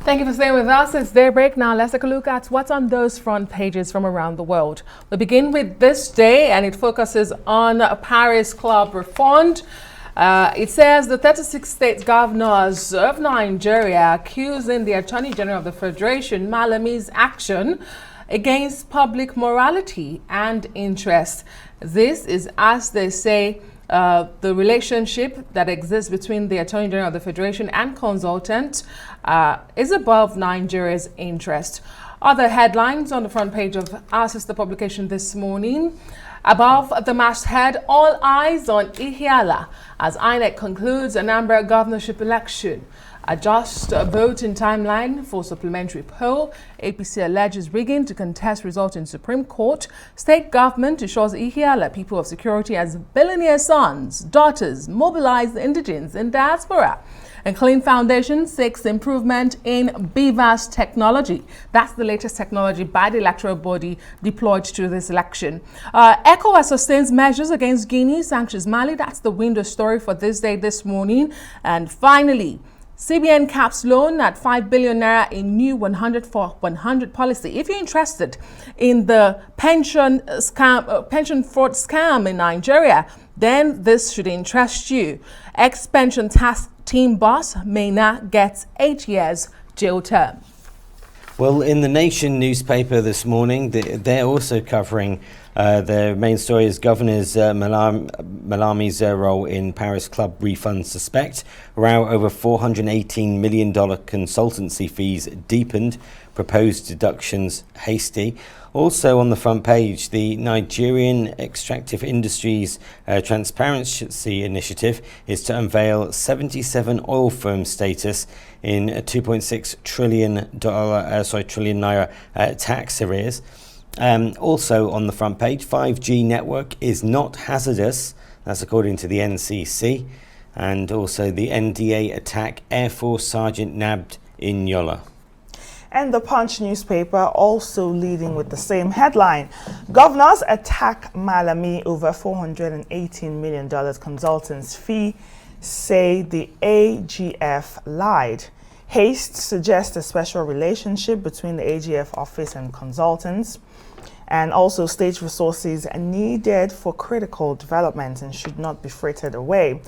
Thank you for staying with us. It's Daybreak. Now let's take a look at what's on those front pages from around the world. We begin with this day, and it focuses on Paris Club Refund. It says the 36 state governors of Nigeria accusing the Attorney General of the Federation, Malami'S, action against public morality and interest. This is, as they say, the relationship that exists between the Attorney General of the Federation and consultant is above Nigeria's interest. Other headlines on the front page of our sister publication this morning. Above the masthead, all eyes on Ihiala as INEC concludes Anambra governorship election. Adjust voting timeline for supplementary poll. APC alleges rigging to contest result in Supreme Court. State government assures Ihiala people of security as billionaire sons, daughters mobilize the indigents in diaspora. And Clean Foundation seeks improvement in BVAS technology. That's the latest technology by the electoral body deployed to this election. ECOWAS sustains measures against Guinea, sanctions Mali. That's the window story for this day, this morning. And finally, CBN caps loan at 5 billion naira in new 100 for 100 policy. If you're interested in the pension fraud scam in Nigeria, then this should interest you. Ex-pension task team boss Maina gets 8 years jail term. Well, in the Nation newspaper this morning, they're also covering their main story is Governors Malami'S role in Paris Club refund suspect. Row over $418 million consultancy fees deepened. Proposed deductions hasty. Also on the front page, the Nigerian Extractive Industries Transparency Initiative is to unveil 77 oil firm status in a $2.6 trillion naira tax arrears. Also on the front page, 5G network is not hazardous. That's according to the NCC. And also the NDA attack, Air Force Sergeant nabbed in Yola. And the Punch newspaper also leading with the same headline. Governors attack Malami over $418 million consultants fee, say the AGF lied. Haste suggests a special relationship between the AGF office and consultants. And also state resources are needed for critical development and should not be frittered away.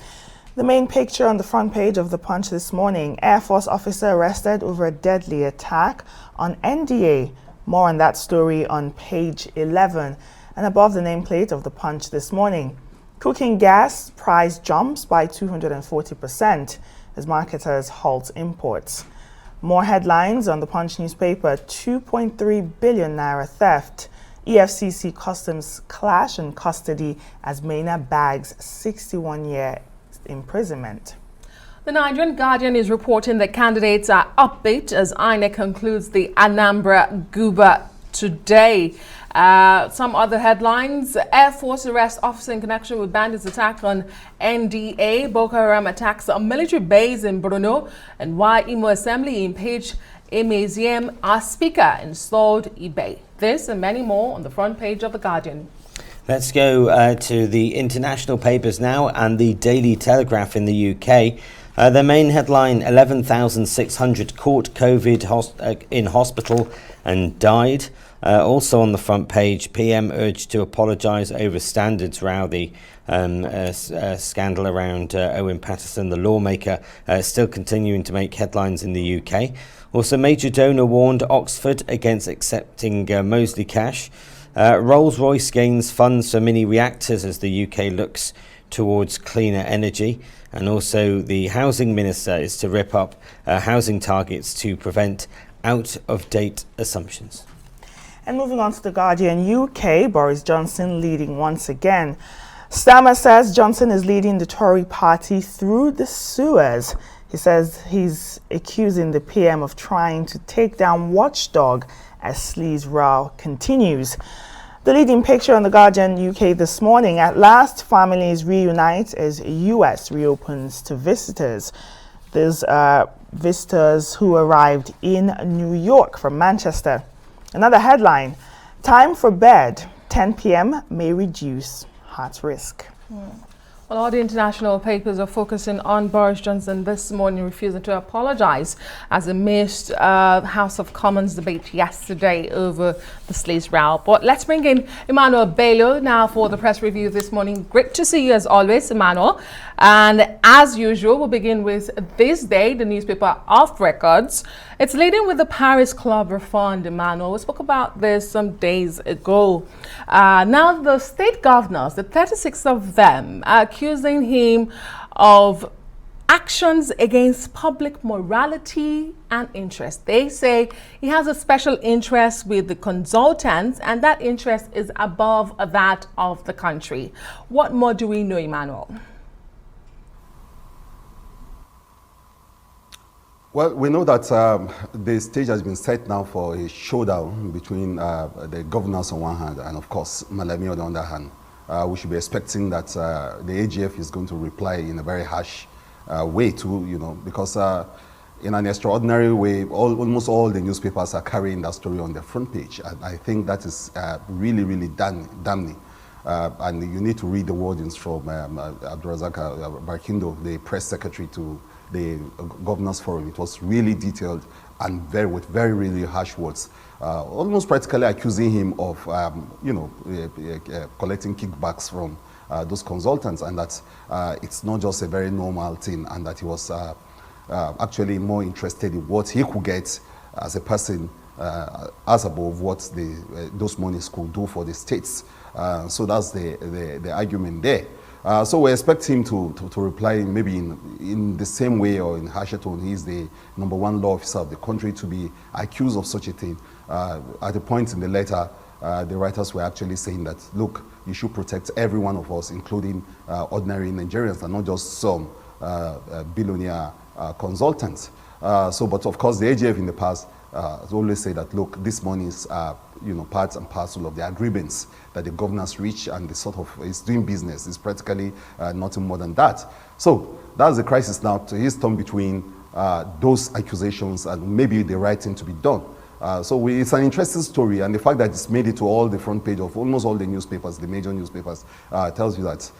The main picture on the front page of the Punch this morning, Air Force officer arrested over a deadly attack on NDA. More on that story on page 11. And above the nameplate of the Punch this morning, cooking gas price jumps by 240% as marketers halt imports. More headlines on the Punch newspaper, 2.3 billion naira theft. EFCC customs clash in custody as Maina bags 61-year imprisonment. The Nigerian Guardian is reporting that candidates are upbeat as INEC concludes the Anambra Guba today. Some other headlines. Air Force arrests officer in connection with bandits' attack on NDA. Boko Haram attacks a military base in Borno. And why Imo Assembly impeach Emeziem, our speaker, installed eBay. This and many more on the front page of The Guardian. Let's go to the international papers now and the Daily Telegraph in the UK. Their main headline, 11,600 caught COVID in hospital and died. Also on the front page, PM urged to apologise over standards row. The scandal around Owen Paterson, the lawmaker, still continuing to make headlines in the UK. Also, major donor warned Oxford against accepting Mosley cash. Rolls-Royce gains funds for mini reactors as the UK looks towards cleaner energy. And also the housing minister is to rip up housing targets to prevent out-of-date assumptions. And moving on to The Guardian UK, Boris Johnson leading once again. Starmer says Johnson is leading the Tory party through the sewers. He says he's accusing the PM of trying to take down Watchdog as sleaze row continues. The leading picture on The Guardian UK this morning, at last families reunite as US reopens to visitors. These are visitors who arrived in New York from Manchester. Another headline, time for bed, 10 p.m. may reduce heart risk. Well, all the international papers are focusing on Boris Johnson this morning refusing to apologize as he missed House of Commons debate yesterday over the Slates row. But let's bring in Emmanuel Bello now for the press review this morning. Great to see you as always, Emmanuel. And as usual, we'll begin with This Day, the newspaper off records. It's leading with the Paris Club refund, Emmanuel. We spoke about this some days ago. Now, the state governors, the 36 of them, are accusing him of actions against public morality and interest. They say he has a special interest with the consultants, and that interest is above that of the country. What more do we know, Emmanuel? Well, we know that the stage has been set now for a showdown between the governors on one hand and, of course, Malami on the other hand. We should be expecting that the AGF is going to reply in a very harsh way too, because in an extraordinary way, almost all the newspapers are carrying that story on their front page. And I think that is really, really damning. And you need to read the wordings from Abdurazak Barkindo, the press secretary to the Governors Forum. It was really detailed and with very, really harsh words, almost practically accusing him of, collecting kickbacks from those consultants, and that it's not just a very normal thing, and that he was actually more interested in what he could get as a person, as above what those monies could do for the states. So that's the argument there. So we expect him to reply maybe in the same way or in harsher tone. He's the #1 law officer of the country to be accused of such a thing. At a point in the letter, the writers were actually saying that, look, you should protect every one of us, including ordinary Nigerians and not just some billionaire consultants. But of course, the AGF in the past has always said that, look, this money is part and parcel of the agreements that the governors reach, and the sort of is doing business. It's practically nothing more than that. So that's the crisis now. He's torn between those accusations and maybe the right thing to be done. It's an interesting story, and the fact that it's made it to all the front page of almost all the newspapers, the major newspapers, tells you that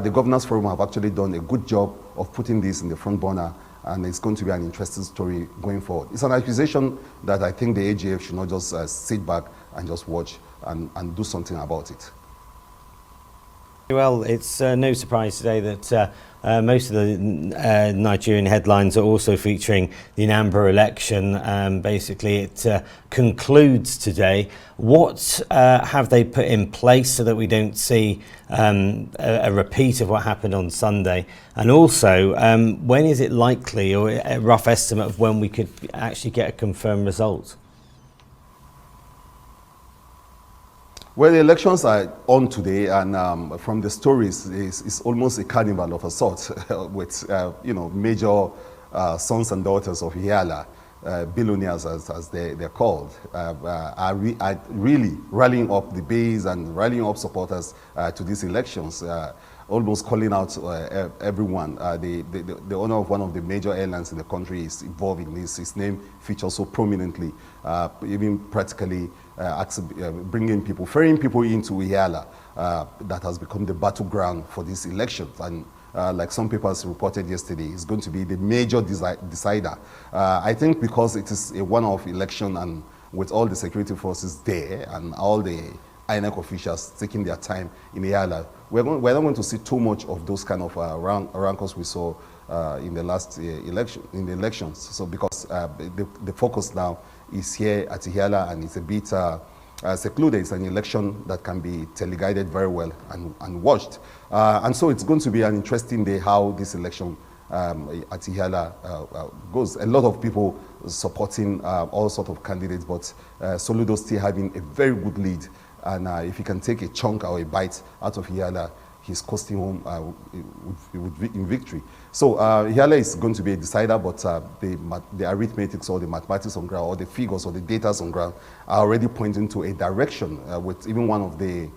the Governors Forum have actually done a good job of putting this in the front burner, and it's going to be an interesting story going forward. It's an accusation that I think the AGF should not just sit back and just watch and do something about it. Well, it's no surprise today that most of the Nigerian headlines are also featuring the Anambra election. Basically, it concludes today. What have they put in place so that we don't see a repeat of what happened on Sunday? And also, when is it likely, or a rough estimate of when we could actually get a confirmed result? Well, the elections are on today, and from the stories, it's almost a carnival of a sort, with major sons and daughters of Yala, billionaires as they're called, are really rallying up the base and rallying up supporters to these elections, almost calling out everyone. The owner of one of the major airlines in the country is involved in this. His name features so prominently, even practically bringing people, ferrying people into Yala, that has become the battleground for these elections. And like some papers reported yesterday, it's going to be the major decider. I think because it is a one-off election, and with all the security forces there and all the INEC officials taking their time in Yala, we're not going to see too much of those kind of rancors we saw in the last elections. So because the focus now is here at Yala, and it's a bit secluded. It's an election that can be teleguided very well and watched. And so it's going to be an interesting day how this election at Yala goes. A lot of people supporting all sorts of candidates, but Soludo still having a very good lead. And if he can take a chunk or a bite out of Yala, he's coasting home in victory. So Yala is going to be a decider, but the arithmetics or the mathematics on ground, or the figures or the data on ground, are already pointing to a direction, with even one of the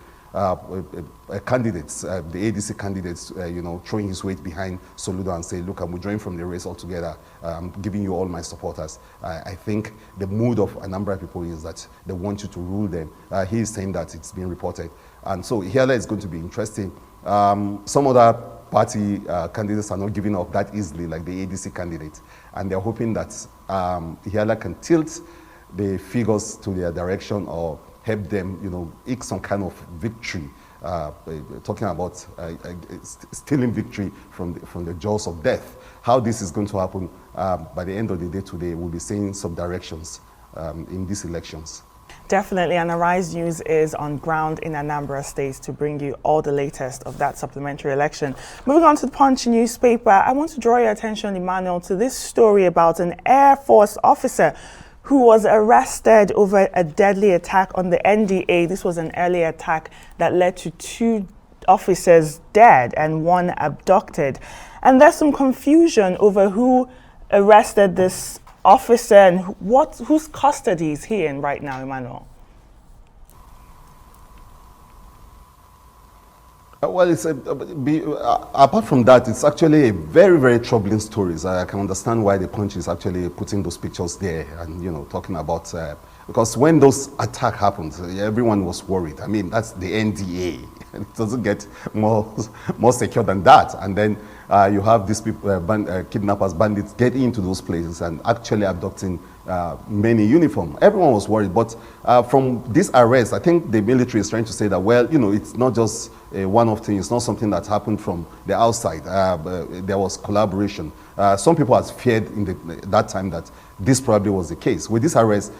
candidates, the ADC candidates, throwing his weight behind Soludo and say, look, I'm withdrawing from the race altogether. I'm giving you all my supporters. I think the mood of a number of people is that they want you to rule them. He is saying that it's being reported. And so Yala is going to be interesting. Some other party candidates are not giving up that easily, like the ADC candidate, and they're hoping that Ihiala can tilt the figures to their direction or help them, eke some kind of victory. Talking about stealing victory from the jaws of death. How this is going to happen by the end of the day today, we'll be seeing some directions in these elections. Definitely, and Arise News is on ground in Anambra State to bring you all the latest of that supplementary election. Moving on to the Punch newspaper, I want to draw your attention, Emmanuel, to this story about an Air Force officer who was arrested over a deadly attack on the NDA. This was an early attack that led to 2 officers dead and 1 abducted. And there's some confusion over who arrested this officer and whose custody is he in right now, Emmanuel? Well, apart from that, it's actually a very, very troubling story. I can understand why the Punch is actually putting those pictures there and, talking about, because when those attacks happened, everyone was worried. I mean, that's the NDA. It doesn't get more secure than that. And then you have these people, kidnappers, bandits, getting into those places and actually abducting many uniform. Everyone was worried. But from this arrest, I think the military is trying to say that, well, it's not just a one-off thing. It's not something that happened from the outside. There was collaboration. Some people had feared that time that this probably was the case. With this arrest,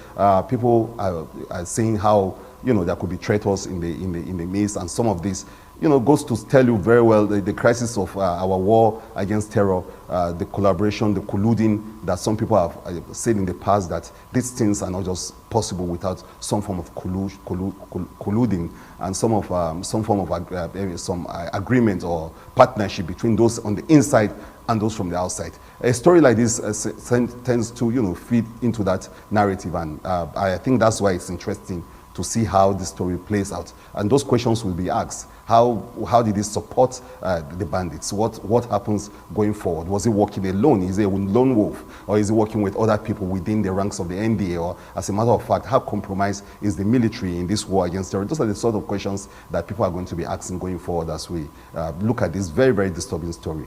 people are saying how there could be traitors in the midst, and some of this goes to tell you very well the crisis of our war against terror, the collaboration, the colluding that some people have said in the past, that these things are not just possible without some form of colluding and some form of agreement or partnership between those on the inside and those from the outside. A story like this tends to feed into that narrative, and I think that's why it's interesting to see how this story plays out. And those questions will be asked. How did he support the bandits? What happens going forward? Was he working alone? Is he a lone wolf? Or is he working with other people within the ranks of the NDA? Or as a matter of fact, how compromised is the military in this war against terror? Those are the sort of questions that people are going to be asking going forward as we look at this very, very disturbing story.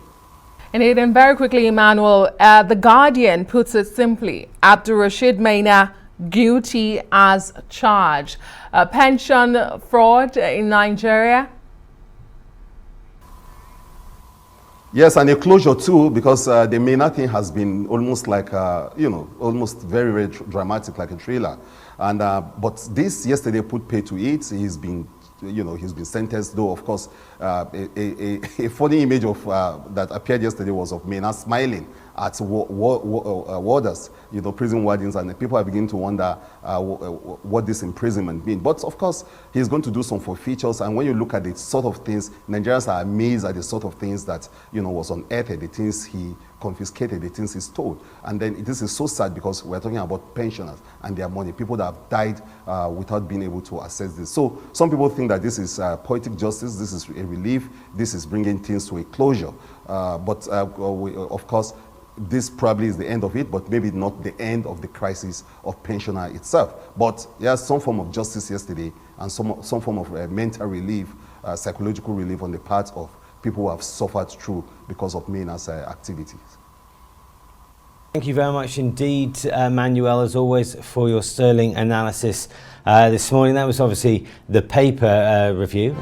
Indeed, and very quickly, Emmanuel, The Guardian puts it simply, Abdul Rashid Maina guilty as charged. Pension fraud in Nigeria. Yes, and a closure too, because the Maina thing has been almost like, almost very, very dramatic, like a thriller. And but this yesterday put pay to it. He's been sentenced, though, of course, a funny image of that appeared yesterday was of Maina smiling at warders, prison wardens, and people are beginning to wonder what this imprisonment means. But of course, he's going to do some forfeitures, and when you look at the sort of things, Nigerians are amazed at the sort of things that, was unearthed, the things he confiscated, the things he stole. And then this is so sad because we're talking about pensioners and their money, people that have died without being able to access this. So some people think that this is poetic justice, this is a relief, this is bringing things to a closure. But of course, this probably is the end of it, but maybe not the end of the crisis of pensioner itself. But there's some form of justice yesterday and some form of mental relief, psychological relief on the part of people who have suffered through because of Maina's activities. Thank you very much indeed, Manuel, as always, for your sterling analysis this morning. That was obviously the paper review.